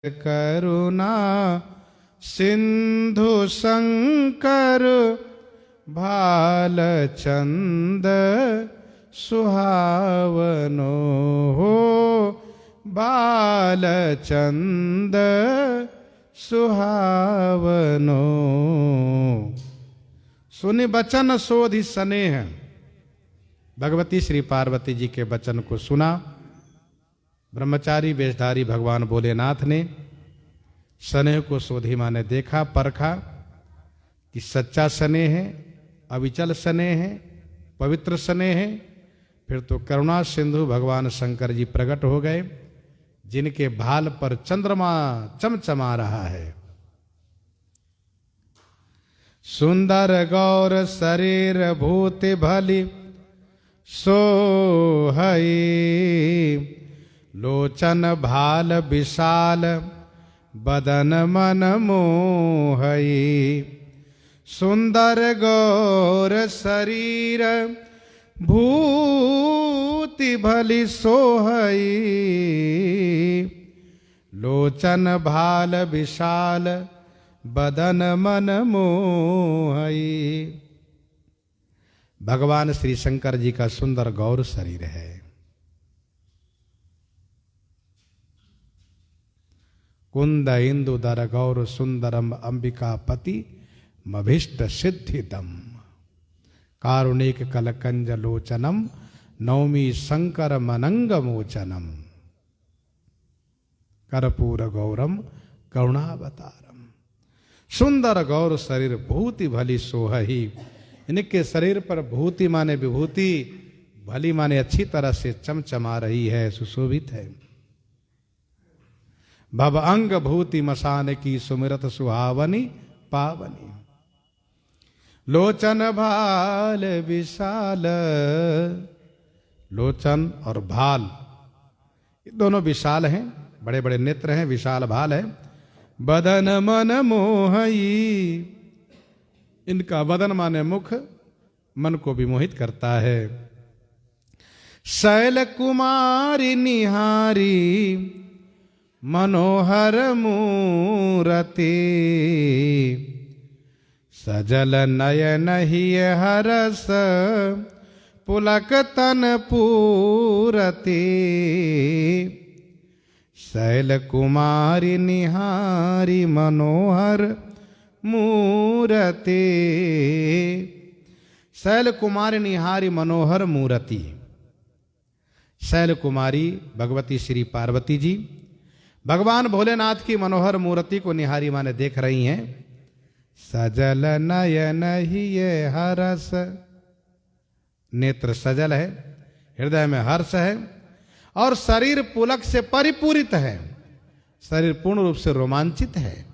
करुणा सिंधु शंकर भालचंद सुहावनो हो बालचंद सुहावनो। सुनि बचन सोधि स्नेह। भगवती श्री पार्वती जी के वचन को सुना। ब्रह्मचारी वेशधारी भगवान भोलेनाथ ने स्नेह को सोधी माँ ने देखा, परखा कि सच्चा स्नेह है, अविचल स्नेह है, पवित्र स्नेह है। फिर तो करुणा सिंधु भगवान शंकर जी प्रकट हो गए, जिनके भाल पर चंद्रमा चमचमा रहा है। सुंदर गौर शरीर भूति भली सोहई, लोचन भाल विशाल बदन मन मोहई। सुंदर गौर शरीर भूति भली सोहई, लोचन भाल विशाल बदन मन मोहई। भगवान श्री शंकर जी का सुंदर गौर शरीर है। कुंद इंदु दर गौर सुंदरम अंबिका पति मभिष्ट सिद्धिदम, कारुणिक कलकंज लोचनम नौमी शंकर मनंग मोचनम, कर्पूर गौरम करुणावतारम। सुंदर गौर शरीर भूति भली सोहही। इनके शरीर पर भूति माने विभूति, भली माने अच्छी तरह से चमचमा रही है, सुशोभित है। भव अंग भूति मसान की सुमिरत सुहावनी पावनी। लोचन भाल विशाल, लोचन और भाल ये दोनों विशाल हैं, बड़े बड़े नेत्र हैं, विशाल भाल है। बदन मन मोहई, इनका बदन माने मुख मन को भी मोहित करता है। शैल कुमारी निहारी मनोहर मूरति, सजल नयन ही हरस पुलक तन पूरति। शैल कुमारी निहारी मनोहर मूरति, शैल कुमारी निहारी मनोहर मूरति। शैल कुमारी भगवती श्री पार्वती जी भगवान भोलेनाथ की मनोहर मूर्ति को निहारी माने देख रही हैं। सजल नयन ही ये हरस, नेत्र सजल है, हृदय में हर्ष है और शरीर पुलक से परिपूरित है। शरीर पूर्ण रूप से रोमांचित है,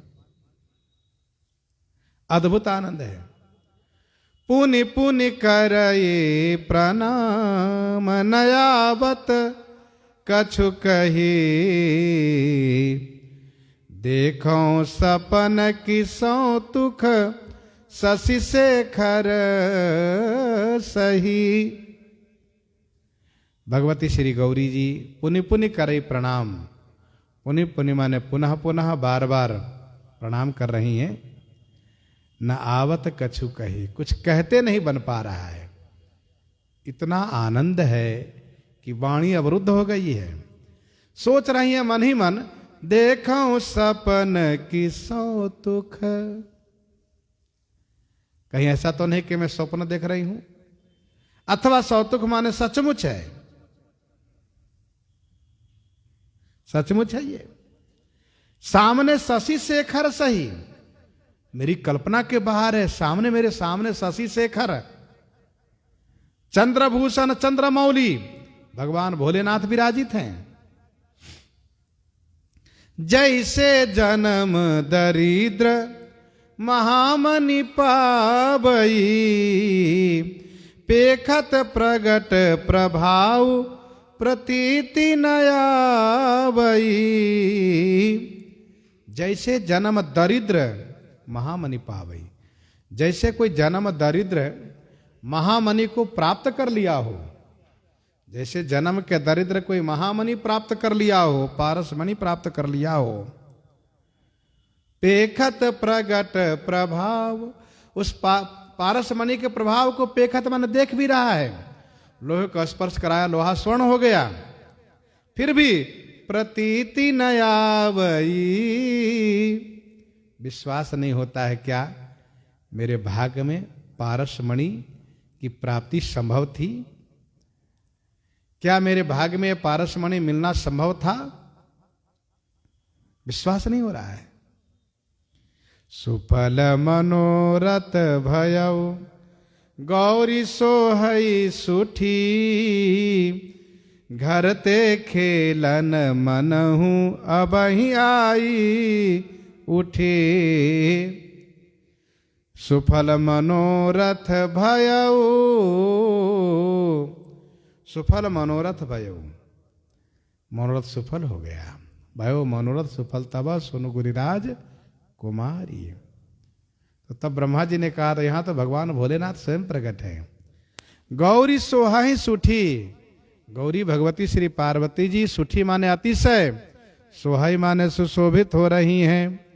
अद्भुत आनंद है। पुनि पुनि करये प्रणाम नयावत कछु कही, देखो सपन की सौतुख शशि शेखर सही। भगवती श्री गौरी जी पुनि पुनि करई प्रणाम। पुनि पुनि माने पुनः पुनः बार बार प्रणाम कर रही हैं। न आवत कछु कही, कुछ कहते नहीं बन पा रहा है। इतना आनंद है कि वाणी अवरुद्ध हो गई है। सोच रही है मन ही मन, देखो सपन की सौतुख। कहीं ऐसा तो नहीं कि मैं स्वप्न देख रही हूं, अथवा सौतुख माने सचमुच है, सचमुच है ये। सामने शशि शेखर सही, मेरी कल्पना के बाहर है। सामने मेरे सामने शशि शेखर, चंद्रभूषण चंद्रमौली भगवान भोलेनाथ विराजित हैं। जैसे जन्म दरिद्र महामनि पावई, पेखत प्रगट प्रभाव प्रतीति नयावई। जैसे जन्म दरिद्र महामनि पावई, जैसे कोई जन्म दरिद्र महामनि को प्राप्त कर लिया हो, जैसे जन्म के दरिद्र कोई महामणि प्राप्त कर लिया हो, पारस मणि प्राप्त कर लिया हो, पेखत प्रगट प्रभाव। उस पारसमणि के प्रभाव को पेखत मन देख भी रहा है। लोहे को स्पर्श कराया, लोहा स्वर्ण हो गया, फिर भी प्रतीति न आवई। विश्वास नहीं होता है क्या मेरे भाग्य में पारसमणि की प्राप्ति संभव थी? क्या मेरे भाग्य में पारसमणि मिलना संभव था? विश्वास नहीं हो रहा है। सुफल मनोरथ भयउ गौरी सोहई सुठी। घर ते खेलन मनहु अबहि आई उठे। सुफल मनोरथ भयउ, सुफल मनोरथ भयउ, मनोरथ सुफल हो गया। भयो मनोरथ सुफल तब सुनु गुरिराज कुमारी। तो तब ब्रह्मा जी ने कहा, यहां तो भगवान भोलेनाथ स्वयं प्रकट है। गौरी सोहाई सुठी। गौरी भगवती श्री पार्वती जी, सुठी माने अतिशय, सोहाई माने सुशोभित हो रही हैं।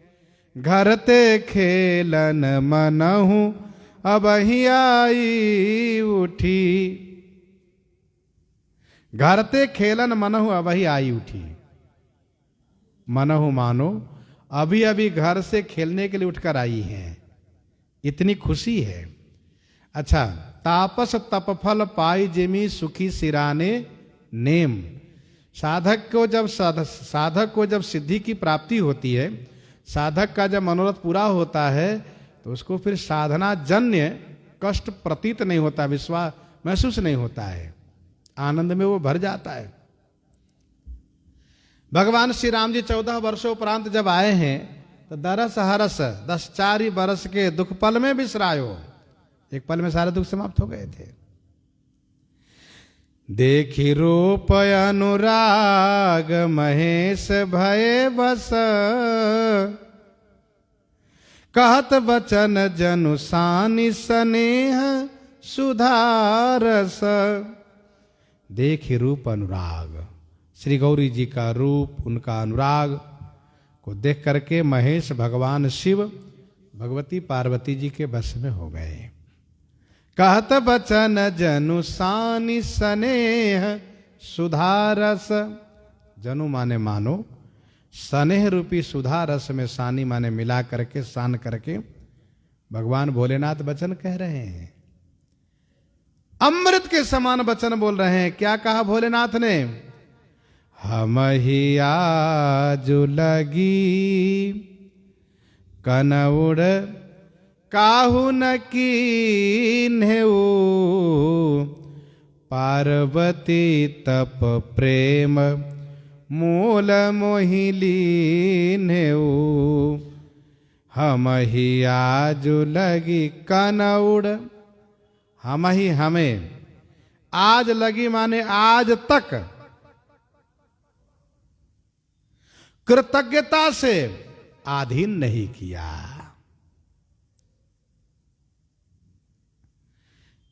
घर ते खेलन मनहु अबहि आई उठी। घर ते खेलन मनहु अबहि आई उठी। मनहु मानो अभी अभी घर से खेलने के लिए उठकर आई हैं, इतनी खुशी है। अच्छा, तापस तपफल पाई जिमी सुखी सिराने नेम। साधक को जब सिद्धि की प्राप्ति होती है, साधक का जब मनोरथ पूरा होता है, तो उसको फिर साधना जन्य कष्ट प्रतीत नहीं होता, विश्वास महसूस नहीं होता है, आनंद में वो भर जाता है। भगवान श्री राम जी 14 वर्षों उपरांत जब आए हैं, तो दरस हरस 10 बरस के दुख पल में बिसरायो। एक पल में सारे दुख समाप्त हो गए थे। देखी रूप अनुराग महेश भय बस। कहत बचन जनु सानि स्नेह सुधारस। देखी रूप अनुराग, श्री गौरी जी का रूप, उनका अनुराग को देख करके महेश भगवान शिव भगवती पार्वती जी के बस में हो गए। कहत बचन जनु सानि स्नेह सुधारस। जनु माने मानो, स्नेह रूपी सुधा रस में सानी माने मिला करके, सान करके भगवान भोलेनाथ वचन कह रहे हैं। अमृत के समान वचन बोल रहे हैं। क्या कहा भोलेनाथ ने? हम ही आजु लगी कनउड़ काहू न कीन्हेऊ। पार्वती तप प्रेम मूल मोहिलीन्हेऊ। हम ही आजु लगी कनउड़, हम ही हमें, आज लगी माने आज तक कृतज्ञता से आधीन नहीं किया।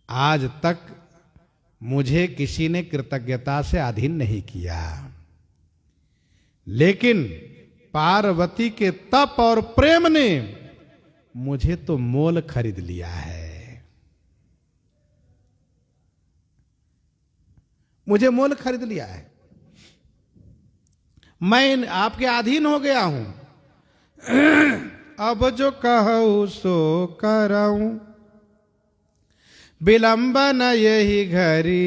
आज तक मुझे किसी ने कृतज्ञता से अधीन नहीं किया, लेकिन पार्वती के तप और प्रेम ने मुझे तो मोल खरीद लिया है। मुझे मोल खरीद लिया है। मैं आपके अधीन हो गया हूं। अब जो कहूं सो कराऊं, विलंबन यही घड़ी।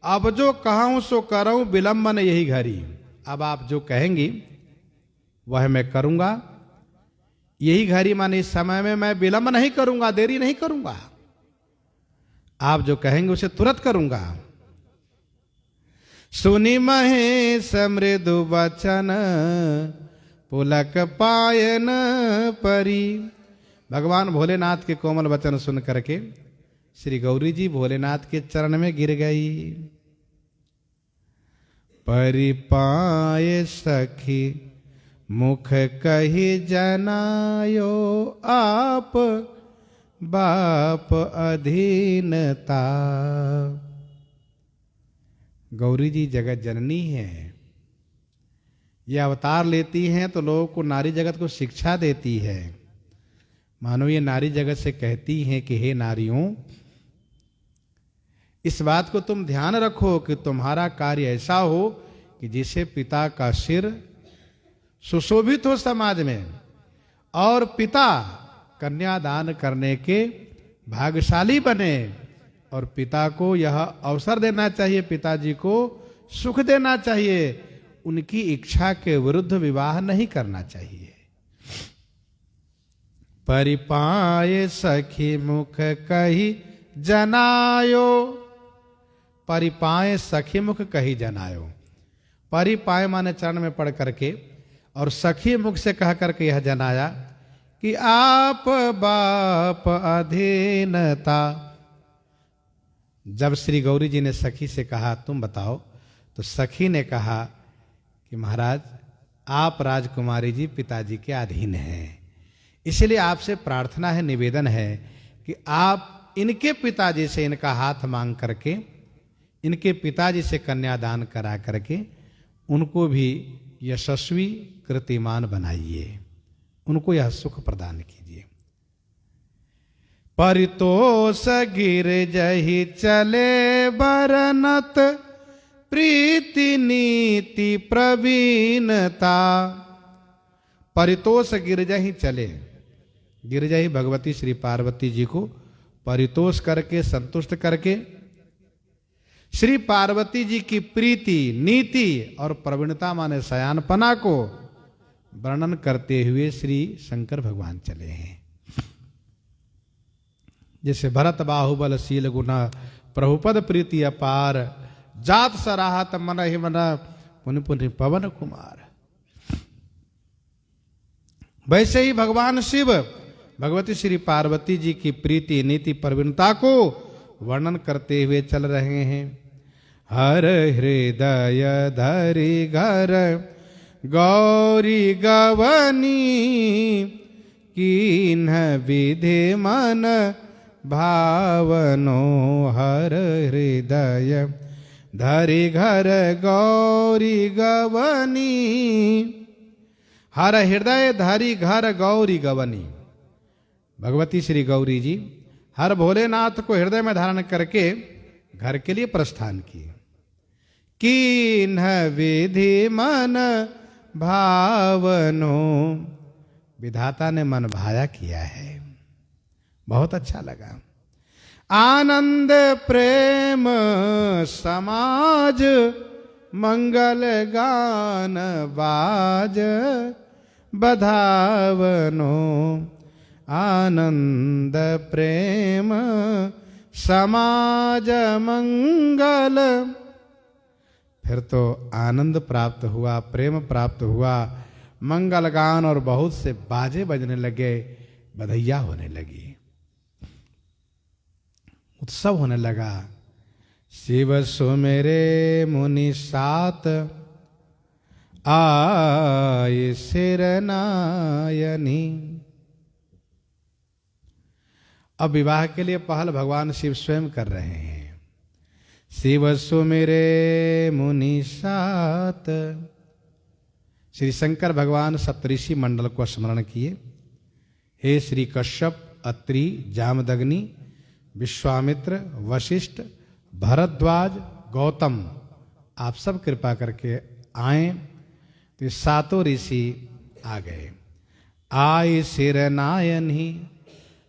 अब जो कहूं सो कराऊं, विलंबन यही घड़ी। अब आप जो कहेंगी वह मैं करूंगा। यही घड़ी माने इस समय में मैं विलंब नहीं करूंगा, देरी नहीं करूंगा। आप जो कहेंगे उसे तुरंत करूंगा। सुनी महेश मृदु वचन, पुलक पायन परी। भगवान भोलेनाथ के कोमल वचन सुन करके श्री गौरी जी भोलेनाथ के चरण में गिर गई। परिपाय सखी मुख कही जनायो, आप बाप अधीनता। गौरी जी जगत जननी है, ये अवतार लेती हैं तो लोगों को, नारी जगत को शिक्षा देती है। मानो ये नारी जगत से कहती हैं कि हे नारियों, इस बात को तुम ध्यान रखो कि तुम्हारा कार्य ऐसा हो कि जिसे पिता का सिर सुशोभित हो समाज में, और पिता कन्यादान करने के भाग्यशाली बने, और पिता को यह अवसर देना चाहिए, पिताजी को सुख देना चाहिए, उनकी इच्छा के विरुद्ध विवाह नहीं करना चाहिए। परिपाय सखी मुख कही जनायो, परिपाय सखी मुख कही जनायो। परिपाय माने चरण में पढ़ करके, और सखी मुख से कह करके यह जनाया कि आप बाप अधीनता। जब श्री गौरी जी ने सखी से कहा तुम बताओ, तो सखी ने कहा कि महाराज आप राजकुमारी जी पिताजी के अधीन हैं, इसलिए आपसे प्रार्थना है, निवेदन है कि आप इनके पिताजी से इनका हाथ मांग करके, इनके पिताजी से कन्यादान करा करके उनको भी यशस्वी कृतिमान बनाइए, उनको यह सुख प्रदान कीजिए। परितोष गिर जही चले बरनत, प्रीति नीति प्रवीणता। परितोष गिरजही चले, गिरजही भगवती श्री पार्वती जी को परितोष करके, संतुष्ट करके, श्री पार्वती जी की प्रीति, नीति और प्रवीणता माने सयानपना को वर्णन करते हुए श्री शंकर भगवान चले हैं। जैसे भरत बाहुबल शील गुना, प्रभुपद प्रीति अपार, जात सराहत मन ही मन, पुनि पुनि पवन कुमार। वैसे ही भगवान शिव भगवती श्री पार्वती जी की प्रीति, नीति, प्रवीणता को वर्णन करते हुए चल रहे हैं। हर हृदय धरि घर गौरी गवनी, कीन्ह विधि मन भावनो। हर हृदय धरि घर गौरी गवनी, हर हृदय धरि घर गौरी गवनी। भगवती श्री गौरी जी हर भोलेनाथ को हृदय में धारण करके घर के लिए प्रस्थान किए। कीन्ह विधि मन भावनो, विधाता ने मन भाया किया है, बहुत अच्छा लगा। आनंद प्रेम समाज, मंगल गान बाज बधावनो। आनंद प्रेम समाज मंगल, फिर तो आनंद प्राप्त हुआ, प्रेम प्राप्त हुआ, मंगल गान और बहुत से बाजे बजने लगे, बधैया होने लगी, उत्सव होने लगा। शिव सुमेरे मुनि सात, आए सिर नायनी। अब विवाह के लिए पहल भगवान शिव स्वयं कर रहे हैं। शिव सुमेरे मुनि सात, श्री शंकर भगवान सप्तऋषि मंडल को स्मरण किए। हे श्री कश्यप, अत्रि, जामदग्नि, विश्वामित्र, वशिष्ठ, भरद्वाज, गौतम, आप सब कृपा करके आए। तो सातों ऋषि आ गए। आए सिर नायन ही,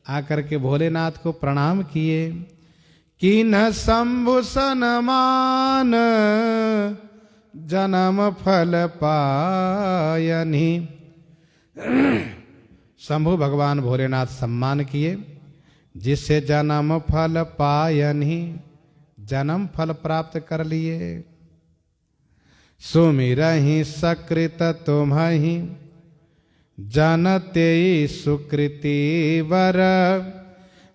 आकर के भोलेनाथ को प्रणाम किए। कीन्ह शंभु सनमान, जन्म फल पायनि। शंभु भगवान भोलेनाथ सम्मान किए, जिससे जन्म फल पायनि, जन्म फल प्राप्त कर लिए। सुमिरहि सकृत तुम्हि, जनते सुकृति वर।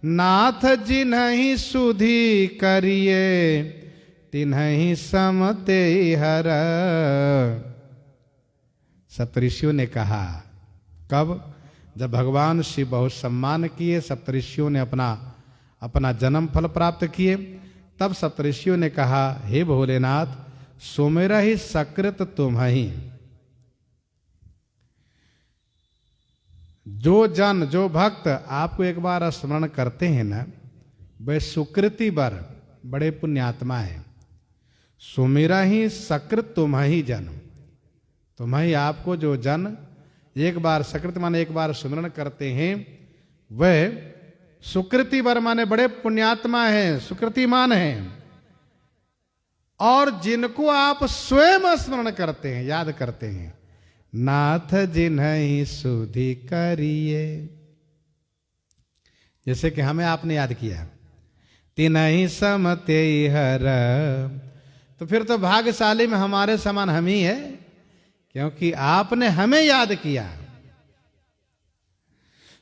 नाथ जिन्हि सुधि करिए, तिन्हि समते हर। सप्तऋषियों ने कहा, कब? जब भगवान शिव बहुत सम्मान किए, सप्तऋषियों ने अपना जन्म फल प्राप्त किए, तब सप्तऋषियों ने कहा, हे भोलेनाथ, सुमेरा ही सकृत तुम्हि, जो जन जो भक्त आपको एक बार स्मरण करते हैं ना, वे सुकृति बर बड़े पुण्यात्मा है। सुमिरा ही सकृत तुम्हि जन, तुम्हि आपको जो जन एक बार सकृत माने एक बार सुमिरन करते हैं, वह सुकृति बर माने बड़े पुण्यात्मा हैं, सुकृतिमान हैं। और जिनको आप स्वयं स्मरण करते हैं, याद करते हैं, नाथ जिन्हि सुधि करिए, जैसे कि हमें आपने याद किया, तिन्हि सम तेहि हर, तो फिर तो भाग्यशाली में हमारे समान हम ही है, क्योंकि आपने हमें याद किया।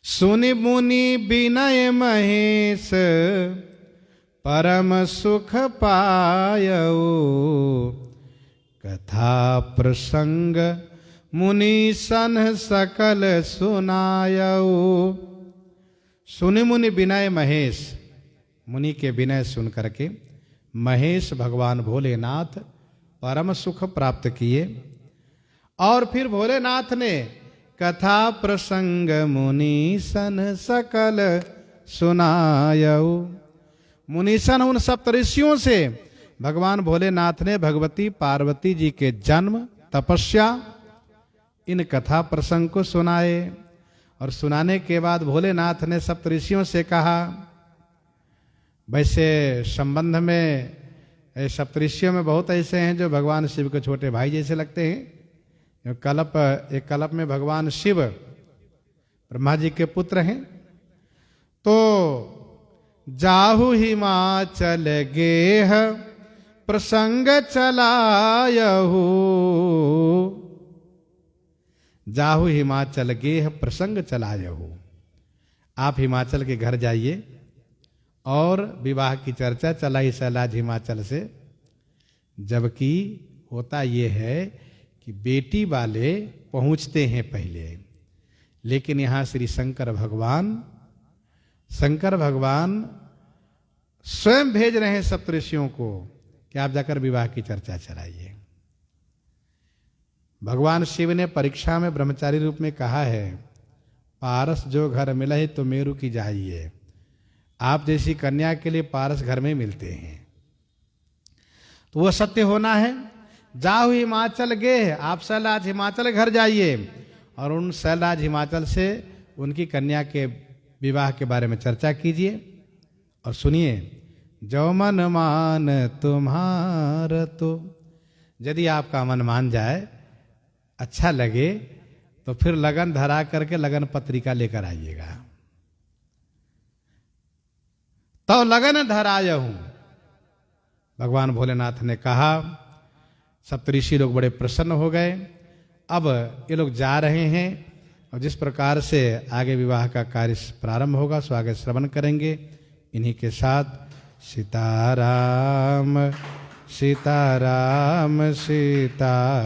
सुनि मुनि विनय महेश, परम सुख पायऊ, कथा प्रसंग मुनि सन सकल सुनायऊ। सुनि मुनि विनय महेश, मुनि के विनय सुन करके महेश भगवान भोलेनाथ परम सुख प्राप्त किए। और फिर भोलेनाथ ने कथा प्रसंग मुनि सन सकल सुनायऊ, मुनीसन उन सप्तऋषियों से भगवान भोलेनाथ ने भगवती पार्वती जी के जन्म, तपस्या, इन कथा प्रसंग को सुनाए। और सुनाने के बाद भोलेनाथ ने सप्तऋषियों से कहा, वैसे संबंध में सप्तऋषियों में बहुत ऐसे हैं जो भगवान शिव के छोटे भाई जैसे लगते हैं। एक कल्प में भगवान शिव ब्रह्मा जी के पुत्र हैं। तो जाहु हिमाचल गेह प्रसंग चलायहु, जाहु हिमाचल गेह प्रसंग चलायहु, आप हिमाचल के घर जाइए और विवाह की चर्चा चलाई सैलाज हिमाचल से। जबकि होता ये है कि बेटी वाले पहुंचते हैं पहले, लेकिन यहां श्री शंकर भगवान स्वयं भेज रहे हैं सप्तऋषियों को कि आप जाकर विवाह की चर्चा चलाइए। भगवान शिव ने परीक्षा में ब्रह्मचारी रूप में कहा है, पारस जो घर मिला है तो मेरु की जाइए। आप जैसी कन्या के लिए पारस घर में मिलते हैं, तो वह सत्य होना है। जाओ हिमाचल गे, आप सैलाज हिमाचल घर जाइए और उन सैलाज हिमाचल से उनकी कन्या के विवाह के बारे में चर्चा कीजिए। और सुनिए, जो मन मान तुम्हार, तो यदि आपका मन मान जाए, अच्छा लगे, तो फिर लगन धरा करके लगन पत्रिका लेकर आइएगा। तो लगन धरायहूं, भगवान भोलेनाथ ने कहा। सप्तऋषि लोग बड़े प्रसन्न हो गए। अब ये लोग जा रहे हैं और जिस प्रकार से आगे विवाह का कार्य प्रारंभ होगा सो आगे श्रवण करेंगे। इन्हीं के साथ सीताराम सीताराम सीता